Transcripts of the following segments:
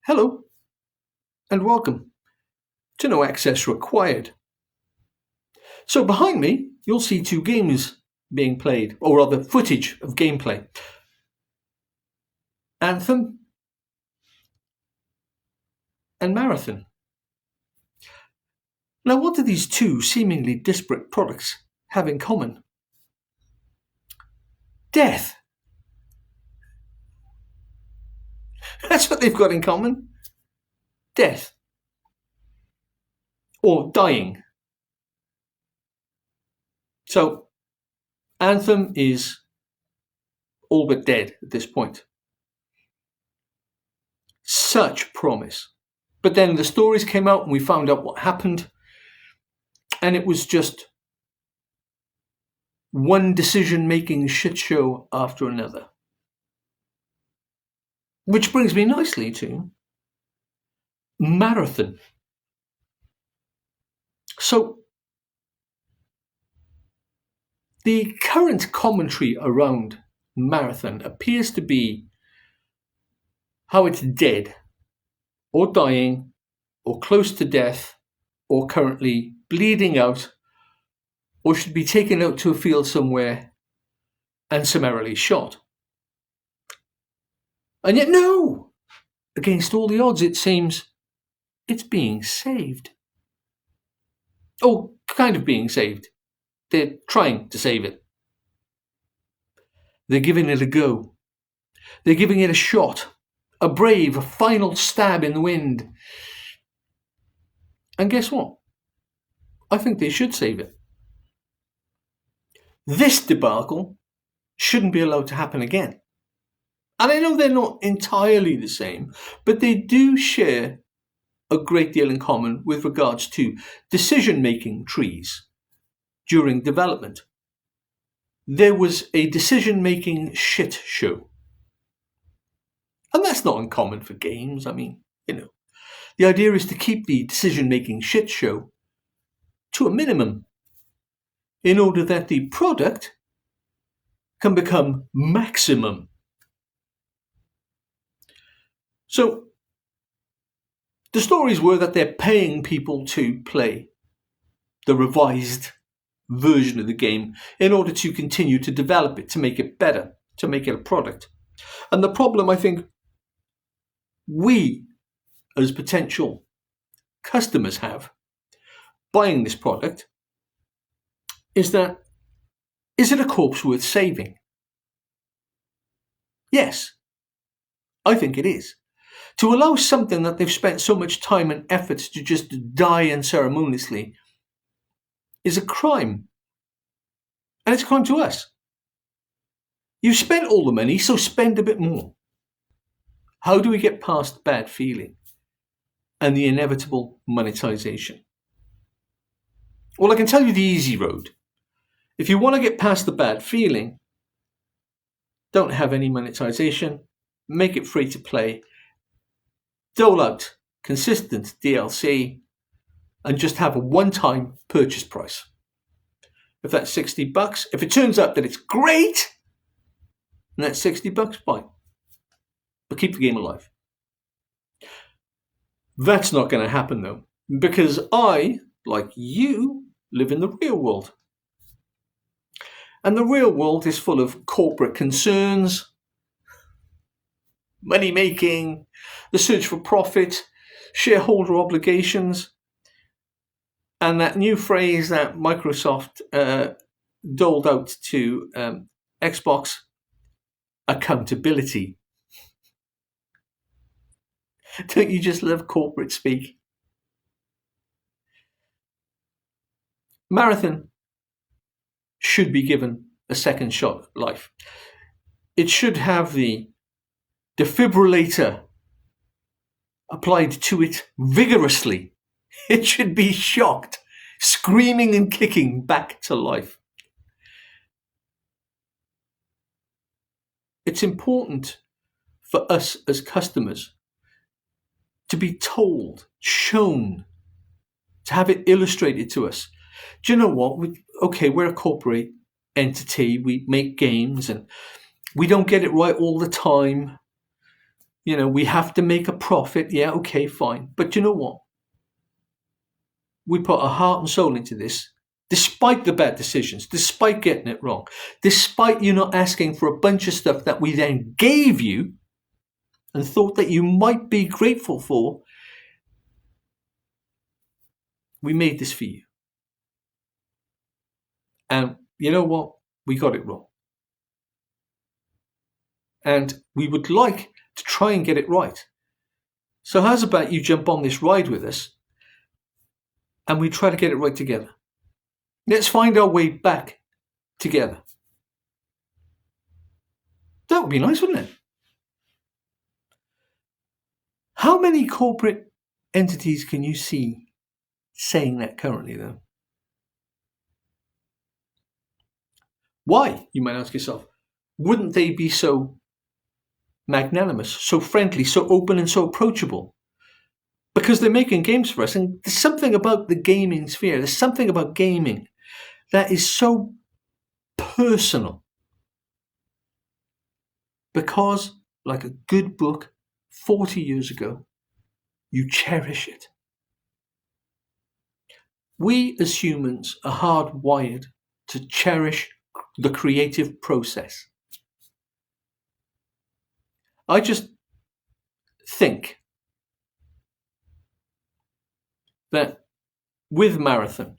Hello and welcome to No Access Required. So behind me you'll see two games being played, or rather footage of gameplay. Anthem and Marathon. Now what do these two seemingly disparate products have in common? Death. That's what they've got in common. Death. Or dying. So Anthem is all but dead at this point. Such promise. But then the stories came out and we found out what happened, and it was just one decision-making shit show after another. Which brings me nicely to Marathon. So the current commentary around Marathon appears to be how it's dead, or dying, or close to death, or currently bleeding out, or should be taken out to a field somewhere and summarily shot. And yet no! Against all the odds, it seems it's being saved. Oh, kind of being saved. They're trying to save it. They're giving it a go. They're giving it a shot. A brave, a final stab in the wind. And guess what? I think they should save it. This debacle shouldn't be allowed to happen again. And I know they're not entirely the same, but they do share a great deal in common with regards to decision-making trees during development. There was a decision-making shit show. And that's not uncommon for games. I mean, the idea is to keep the decision-making shit show to a minimum in order that the product can become maximum. So the stories were that they're paying people to play the revised version of the game in order to continue to develop it, to make it better, to make it a product. And the problem, I think, we as potential customers have buying this product is that, is it a corpse worth saving? Yes, I think it is. To allow something that they've spent so much time and effort to just die unceremoniously is a crime. And it's a crime to us. You've spent all the money, so spend a bit more. How do we get past the bad feeling and the inevitable monetization? Well, I can tell you the easy road. If you want to get past the bad feeling, don't have any monetization, make it free to play, dole out consistent DLC, and just have a one-time purchase price. If that's $60, if it turns out that it's great, and that's $60, fine. But keep the game alive. That's not going to happen though, because I, like you, live in the real world. And the real world is full of corporate concerns, money making, the search for profit, shareholder obligations, and that new phrase that Microsoft doled out to Xbox, accountability. Don't you just love corporate speak? Marathon should be given a second shot at life. It should have the defibrillator applied to it vigorously. It should be shocked, screaming and kicking back to life. It's important for us as customers to be told, shown, to have it illustrated to us. Do you know what? We're a corporate entity. We make games and we don't get it right all the time. we have to make a profit. Yeah, okay, fine. But you know what? We put our heart and soul into this, despite the bad decisions, despite getting it wrong, despite you not asking for a bunch of stuff that we then gave you and thought that you might be grateful for. We made this for you. And you know what? We got it wrong. And we would like to try and get it right. So how's about you jump on this ride with us and we try to get it right together? Let's find our way back together. That would be nice, wouldn't it? How many corporate entities can you see saying that currently, though? Why, you might ask yourself, wouldn't they be so magnanimous, so friendly, so open and so approachable? Because they're making games for us, and there's something about the gaming sphere, there's something about gaming that is so personal. Because, like a good book 40 years ago, you cherish it. We as humans are hardwired to cherish the creative process. I just think that with Marathon,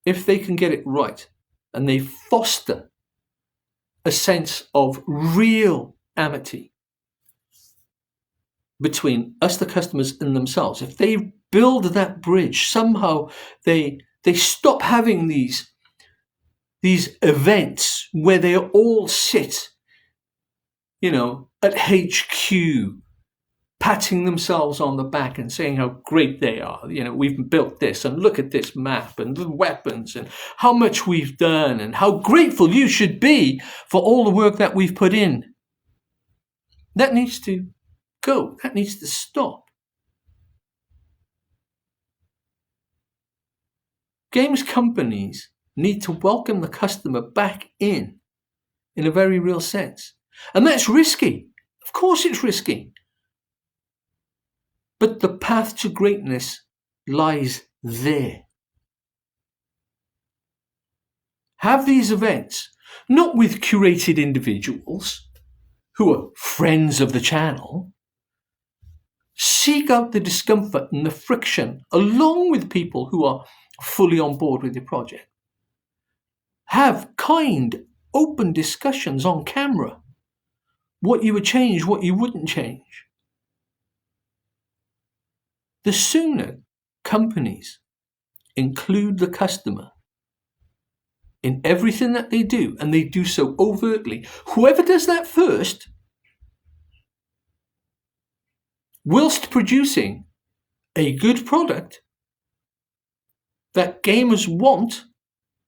if they can get it right and they foster a sense of real amity between us, the customers, and themselves, if they build that bridge, somehow they stop having these events where they all sit, at HQ, patting themselves on the back and saying how great they are. We've built this, and look at this map and the weapons and how much we've done and how grateful you should be for all the work that we've put in. That needs to go. That needs to stop. Games companies need to welcome the customer back in a very real sense. And that's risky. Of course it's risky. But the path to greatness lies there. Have these events, not with curated individuals who are friends of the channel. Seek out the discomfort and the friction along with people who are fully on board with your project. Have kind, open discussions on camera. What you would change, what you wouldn't change. The sooner companies include the customer in everything that they do, and they do so overtly, whoever does that first, whilst producing a good product that gamers want,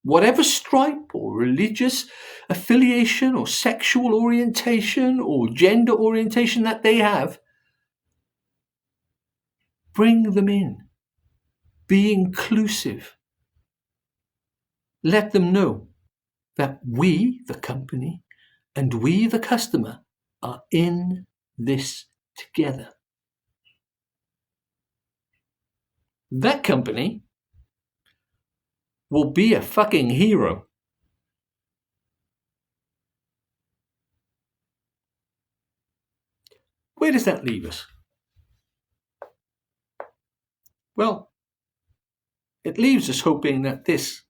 whatever stripe or religious affiliation or sexual orientation or gender orientation that they have, bring them in. Be inclusive. Let them know that we, the company, and we, the customer, are in this together. That company will be a fucking hero. Where does that leave us? Well, it leaves us hoping that this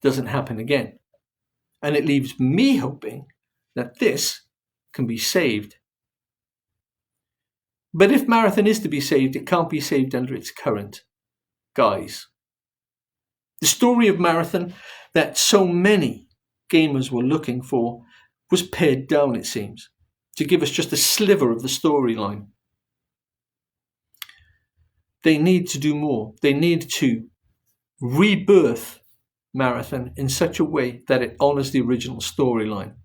doesn't happen again. And it leaves me hoping that this can be saved. But if Marathon is to be saved, it can't be saved under its current guise. The story of Marathon that so many gamers were looking for was pared down, it seems, to give us just a sliver of the storyline. They need to do more. They need to rebirth Marathon in such a way that it honors the original storyline.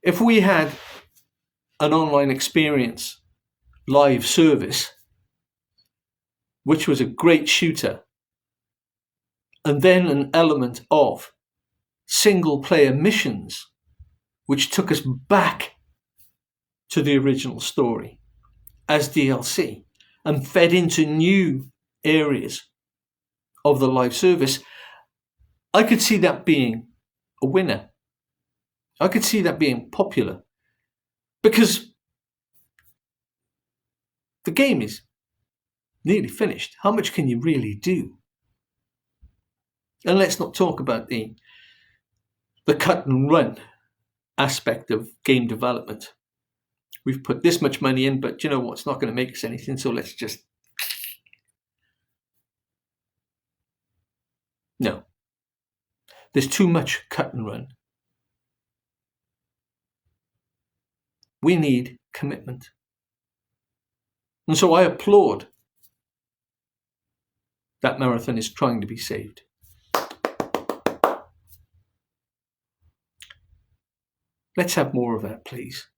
If we had an online experience live service, which was a great shooter, and then an element of single player missions which took us back to the original story as DLC and fed into new areas of the live service, I could see that being a winner. I could see that being popular because the game is nearly finished. How much can you really do? And let's not talk about the cut and run aspect of game development. We've put this much money in, but you know what? It's not going to make us anything, so let's just... No. There's too much cut and run. We need commitment. And so I applaud that Marathon is trying to be saved. Let's have more of that, please.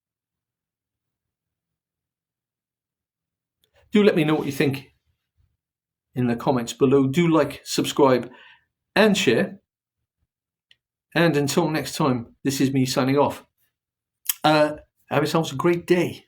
Do let me know what you think in the comments below. Do like, subscribe, and share. And until next time, this is me signing off. Have yourselves a great day.